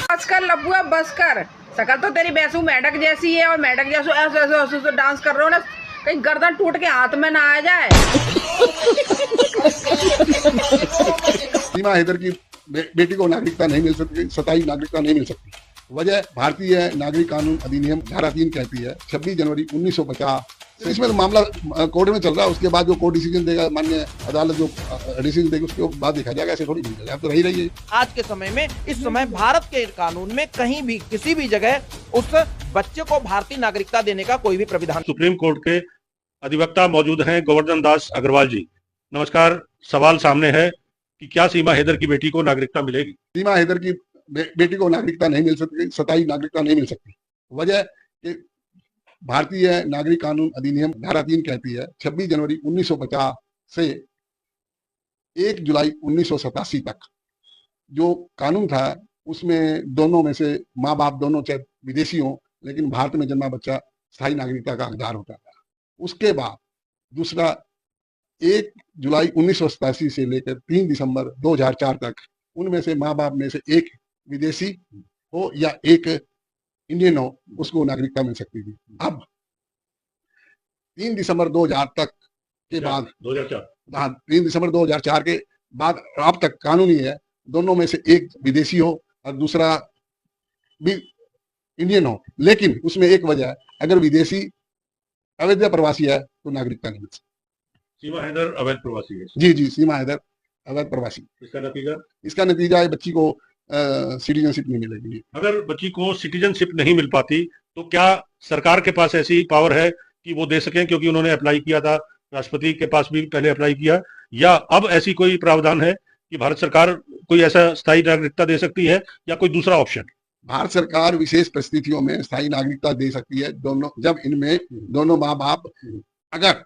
बस कर लब्बुआ, बस कर। शकल तो तेरी बैसू मेढक जैसी है और मेढक जैसो ऐसे ऐसे ऐसे ऐसे डांस कर रहे हो ना, कहीं गर्दन टूट के हाथ में ना आ जाए। सीमा हैदर की बेटी को नागरिकता नहीं मिल सकती, स्थायी नागरिकता नहीं मिल सकती। वजह भारतीय नागरिक कानून अधिनियम धारा 3 कहती है 26 जनवरी 1950। तो इसमें तो मामला कोर्ट में चल रहा है, उसके बाद जो कोर्ट डिसीजन देगा, माननीय अदालत जो डिसीजन देगी उसके बाद देखा जाएगा। ऐसे थोड़ी मिल जाएगा, अब तो रही रही है। आज के समय में, इस समय भारत के कानून में कहीं भी किसी भी जगह उस बच्चे को भारतीय नागरिकता देने का कोई भी प्राविधान। सुप्रीम कोर्ट के अधिवक्ता मौजूद हैं गोवर्धन दास अग्रवाल जी। नमस्कार। सवाल सामने है कि क्या सीमा हैदर की बेटी को नागरिकता मिलेगी? सीमा हैदर की बेटी को नागरिकता नहीं मिल सकती, स्थायी नागरिकता नहीं मिल सकती। वजह कि भारतीय नागरिक कानून अधिनियम धारा 3 कहती है 26 जनवरी 1950 से 1 जुलाई 1987 तक जो कानून था, उसमें दोनों में से माँ बाप दोनों चाहे विदेशी हों, लेकिन भारत में जन्मा बच्चा स्थायी नागरिकता का हकदार होता था। उसके बाद दूसरा 1 जुलाई 1987 से लेकर 3 दिसंबर 2004 तक उनमें से माँ बाप में से एक विदेशी हो या एक इंडियन हो, उसको नागरिकता मिल सकती थी। अब 3 दिसंबर 2000 तक के बाद 2004 हाँ, 3 दिसंबर 2004 के बाद अब तक कानूनी है दोनों में से एक विदेशी हो और दूसरा भी इंडियन हो, लेकिन उसमें एक वजह है, अगर विदेशी अवैध प्रवासी है तो नागरिकता नहीं मिल सकती। सीमा हैदर अवैध प्रवासी है। जी, सीमा हैदर अवैध प्रवासी। इसका नतीजा है बच्ची को सिटीजनशिप नहीं मिलेगी। अगर बच्ची को सिटीजनशिप नहीं मिल पाती तो क्या सरकार के पास ऐसी पावर है कि वो दे सकें, क्योंकि उन्होंने अप्लाई किया था, राष्ट्रपति के पास भी पहले अप्लाई किया, या अब ऐसी कोई प्रावधान है कि भारत सरकार कोई ऐसा स्थायी नागरिकता दे सकती है या कोई दूसरा ऑप्शन? भारत सरकार विशेष परिस्थितियों में स्थायी नागरिकता दे सकती है, दोनों जब इनमें दोनों माँ बाप अगर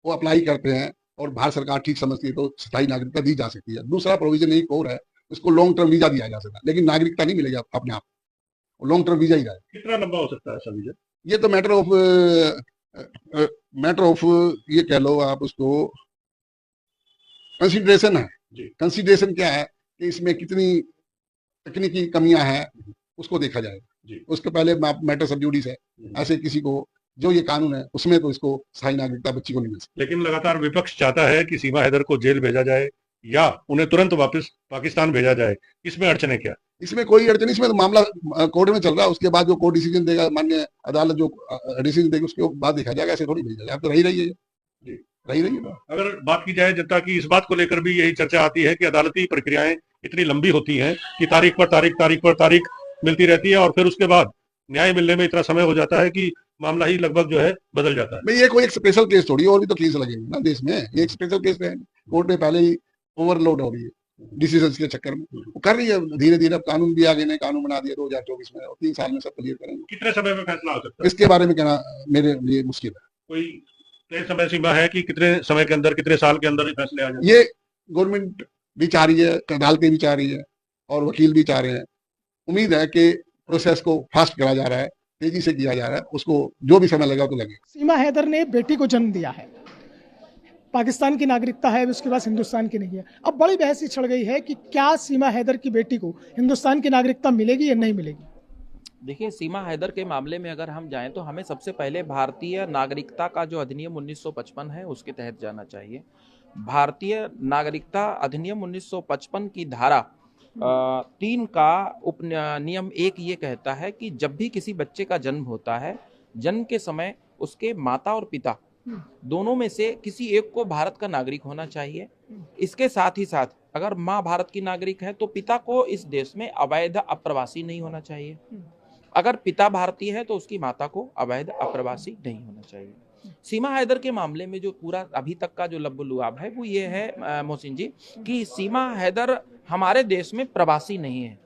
वो अप्लाई करते हैं और भारत सरकार ठीक समझती है तो स्थायी नागरिकता दी जा सकती है। दूसरा प्रोविजन एक और है, उसको लॉन्ग टर्म वीजा दिया जा सकता है, लेकिन नागरिकता नहीं मिलेगी अपने आप, लॉन्ग टर्म वीजा ही जाए। कितना लंबा हो सकता है ऐसा वीजा? ये तो मैटर ऑफ ये कह लो आप उसको, कंसिडरेशन है। कंसिडरेशन क्या है कि इसमें कितनी तकनीकी कमियां हैं उसको देखा जाएगा। उसके पहले मैटर सब जुडिस है, ऐसे किसी को जो ये कानून है उसमें तो इसको स्थायी नागरिकता बच्ची को नहीं मिल सकती। लेकिन लगातार विपक्ष चाहता है कि सीमा हैदर को जेल भेजा जाए या उन्हें तुरंत वापस पाकिस्तान भेजा जाए। इसमें अड़चने क्या? इसमें कोई अड़चन, इसमें तो मामला कोर्ट में चल रहा है, उसके बाद जो कोर्ट डिसीजन देगा, माननीय अदालत जो डिसीजन देगी उसके बाद देखा जाएगा। ऐसे थोड़ी भेजा जाएगा, अब तो रही रही है। रही रही है। अगर बात की जाए जनता की, इस बात को लेकर भी यही चर्चा आती है कि अदालती प्रक्रियाएं इतनी लंबी होती हैं कि तारीख पर तारीख मिलती रहती है और फिर उसके बाद न्याय मिलने में इतना समय हो जाता है कि मामला ही लगभग जो है बदल जाता है। ये कोई एक स्पेशल केस थोड़ी, और भी तो केस लगेंगे ना देश में। ये एक स्पेशल केस है, कोर्ट में पहले ही ओवरलोड हो रही है डिसीजन के चक्कर में, वो कर रही है धीरे धीरे। अब कानून भी आगे ने कानून बना दिया 2024 में, और 3 साल में सब क्लियर करेंगे। कितने समय में फैसला हो सकता है इसके बारे में कहना मेरे लिए मुश्किल है। कोई तय समय सीमा है कि कितने समय के अंदर, कितने साल के अंदर ही फैसले आ जाए? ये गवर्नमेंट भी चाह रही है, अदालतें भी चाह रही है और वकील भी चाह रहे हैं। उम्मीद है कि प्रोसेस को फास्ट करा जा रहा है, तेजी से किया जा रहा है, उसको जो भी समय लगा तो लगे। सीमा हैदर ने बेटी को जन्म दिया है, पाकिस्तान की नागरिकता है, उसके पास हिंदुस्तान की नहीं है। अब बड़ी बहस छिड़ गई है कि क्या सीमा हैदर की बेटी को हिंदुस्तान की नागरिकता मिलेगी या नहीं मिलेगी। देखिए, सीमा हैदर के मामले में अगर हम जाएं तो हमें सबसे पहले भारतीय नागरिकता का जो अधिनियम 1955 है उसके तहत जाना चाहिए। भारतीय नागरिकता अधिनियम 1955 की धारा 3 का उपनियम 1 ये कहता है कि जब भी किसी बच्चे का जन्म होता है, जन्म के समय उसके माता और पिता दोनों में से किसी एक को भारत का नागरिक होना चाहिए। इसके साथ ही साथ अगर माँ भारत की नागरिक है तो पिता को इस देश में अवैध अप्रवासी नहीं होना चाहिए। अगर पिता भारतीय है तो उसकी माता को अवैध अप्रवासी नहीं होना चाहिए। सीमा हैदर के मामले में जो पूरा अभी तक का जो लब्बुलुआब है वो ये है मोहसिन जी कि सीमा हैदर हमारे देश में प्रवासी नहीं है।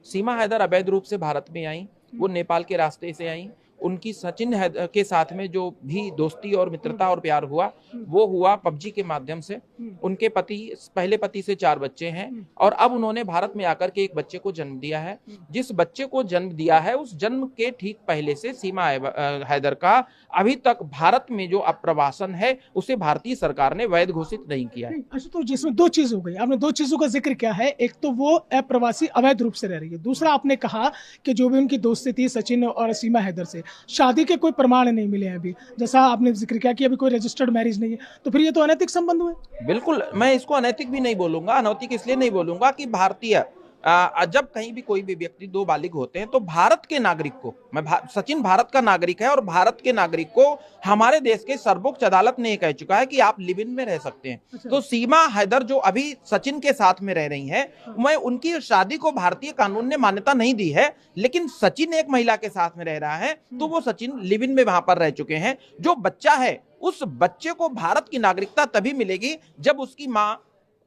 सीमा हैदर अवैध रूप से भारत में आई, वो नेपाल के रास्ते से आई। उनकी सचिन के साथ में जो भी दोस्ती और मित्रता और प्यार हुआ वो हुआ पबजी के माध्यम से। उनके पहले पति से 4 बच्चे हैं और अब उन्होंने भारत में आकर के एक बच्चे को जन्म दिया है। जिस बच्चे को जन्म दिया है उस जन्म के ठीक पहले से सीमा हैदर का अभी तक भारत में जो अप्रवासन है उसे भारतीय सरकार ने वैध घोषित नहीं किया है। अच्छा, तो जिसमें 2 चीज हो गई, आपने 2 चीजों का जिक्र किया है। एक तो वो अप्रवासी अवैध रूप से रह रही है, दूसरा आपने कहा कि जो भी उनकी दोस्ती थी सचिन और सीमा हैदर से, शादी के कोई प्रमाण नहीं मिले हैं अभी, जैसा आपने जिक्र किया कि अभी कोई रजिस्टर्ड मैरिज नहीं है, तो फिर ये तो अनैतिक संबंध हुए। बिल्कुल, मैं इसको अनैतिक भी नहीं बोलूंगा, अनैतिक इसलिए नहीं बोलूंगा कि भारतीय जब कहीं भी कोई भी व्यक्ति 2 बालिग होते हैं तो भारत के नागरिक को, सचिन भारत का नागरिक है और भारत के नागरिक को हमारे देश के सर्वोच्च अदालत ने कह चुका है कि आप लिव इन में रह सकते हैं। तो सीमा हैदर जो अभी सचिन के साथ में रह रही हैं, मैं उनकी शादी को भारतीय कानून ने मान्यता नहीं दी है, लेकिन सचिन एक महिला के साथ में रह रहा है तो वो सचिन लिव इन में वहां पर रह चुके हैं। जो बच्चा है उस बच्चे को भारत की नागरिकता तभी मिलेगी जब उसकी मां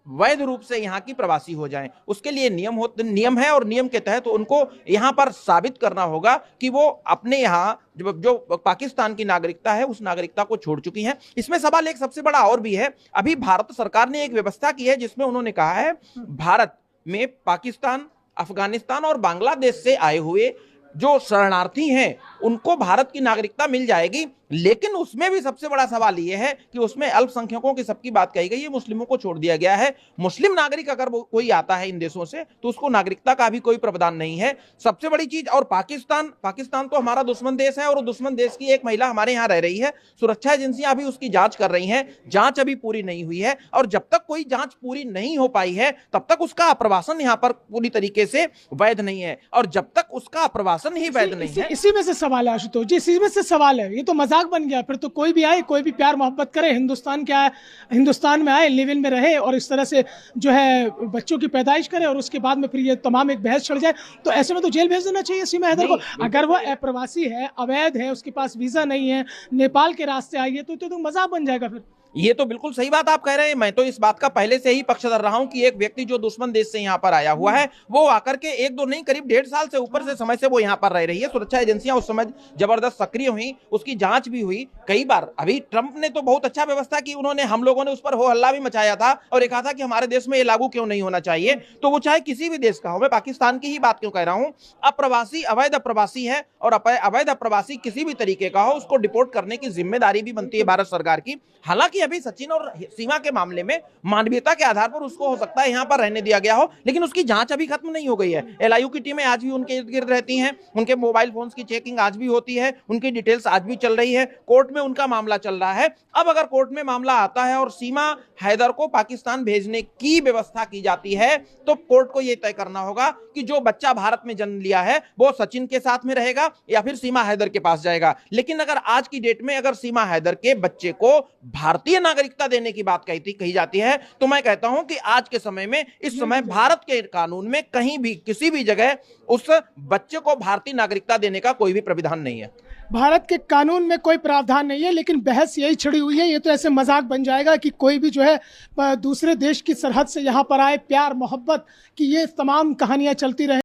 वैध रूप से यहाँ की प्रवासी हो जाएं। उसके लिए नियम है और नियम के तहत उनको यहाँ पर साबित करना होगा कि वो अपने यहाँ जो पाकिस्तान की नागरिकता है उस नागरिकता को छोड़ चुकी हैं। इसमें सवाल एक सबसे बड़ा और भी है, अभी भारत सरकार ने एक व्यवस्था की है जिसमें उन्होंने कहा है भारत में पाकिस्तान, अफगानिस्तान और बांग्लादेश से आए हुए जो शरणार्थी हैं उनको भारत की नागरिकता मिल जाएगी। लेकिन उसमें भी सबसे बड़ा सवाल यह है कि उसमें अल्पसंख्यकों की सबकी बात कही गई है, मुस्लिमों को छोड़ दिया गया है। मुस्लिम नागरिक अगर कोई आता है इन देशों से तो उसको नागरिकता का भी कोई प्रावधान नहीं है। सबसे बड़ी चीज, और पाकिस्तान तो हमारा दुश्मन देश है और दुश्मन देश की एक महिला हमारे यहाँ रह रही है। सुरक्षा एजेंसियां अभी उसकी जांच कर रही हैं, जांच अभी पूरी नहीं हुई है और जब तक कोई जांच पूरी नहीं हो पाई है तब तक उसका अप्रवासन यहाँ पर पूरी तरीके से वैध नहीं है। और जब तक उसका अप्रवासन ही वैध नहीं है, इसी में से सवाल है आशुतोष जी, इसी में से सवाल है। ये तो मजाक बन गया, फिर तो कोई भी आए, कोई भी प्यार मोहब्बत करे, हिंदुस्तान में आए, लिव इन में रहे और इस तरह से जो है बच्चों की पैदाइश करे और उसके बाद में फिर ये तमाम एक बहस चढ़ जाए, तो ऐसे में तो जेल भेज देना चाहिए सीमा हैदर को। अगर वो अप्रवासी है, अवैध है, उसके पास वीजा नहीं है, नेपाल के रास्ते आई है, तो मजाक बन जाएगा फिर। ये तो बिल्कुल सही बात आप कह रहे हैं। मैं तो इस बात का पहले से ही पक्षधर रहा हूं कि एक व्यक्ति जो दुश्मन देश से यहाँ पर आया हुआ है वो आकर के 1-2 नहीं करीब 1.5 साल से ऊपर से समय से वो यहाँ पर रह रही है। सुरक्षा एजेंसियां उस समय जबरदस्त सक्रिय हुई, उसकी जांच भी हुई कई बार। अभी ट्रंप ने तो बहुत अच्छा व्यवस्था की, उन्होंने, हम लोगों ने उस पर हो हल्ला भी मचाया था और ये कहा था कि हमारे देश में ये लागू क्यों नहीं होना चाहिए। तो वो चाहे किसी भी देश का हो, मैं पाकिस्तान की ही बात क्यों कह रहा हूं, अप्रवासी अवैध अप्रवासी है और अवैध अप्रवासी किसी भी तरीके का हो उसको डिपोर्ट करने की जिम्मेदारी भी बनती है भारत सरकार की। हालांकि अभी सचिन और सीमा के मामले में मानवीयता के आधार पर उसको हो सकता है यहां पर रहने दिया गया हो, लेकिन उसकी जांच अभी खत्म नहीं हो गई है। एलआईयू की टीमें आज भी उनके इर्द गिर्द रहती हैं, उनके मोबाइल फोन्स की चेकिंग आज भी होती है, उनकी डिटेल्स आज भी चल रही है, कोर्ट में उनका मामला चल रहा है। अब अगर कोर्ट में मामला आता है और सीमा हैदर को पाकिस्तान भेजने की व्यवस्था की जाती है तो कोर्ट को यह तय करना होगा कि जो बच्चा भारत में जन्म लिया है वो सचिन के साथ में रहेगा या फिर सीमा हैदर के पास जाएगा। लेकिन अगर आज की डेट में अगर सीमा हैदर के बच्चे को भारतीय नागरिकता देने की बात कही जाती है तो मैं कहता हूं कि आज के समय में, इस समय भारत के कानून में कहीं भी किसी भी जगह उस बच्चे को भारतीय नागरिकता देने का कोई भी प्रावधान नहीं है। भारत के कानून में कोई प्रावधान नहीं है, लेकिन बहस यही छिड़ी हुई है। ये तो ऐसे मजाक बन जाएगा कि कोई भी जो है दूसरे देश की सरहद से यहाँ पर आए, प्यार मोहब्बत की ये तमाम कहानियां चलती रहे।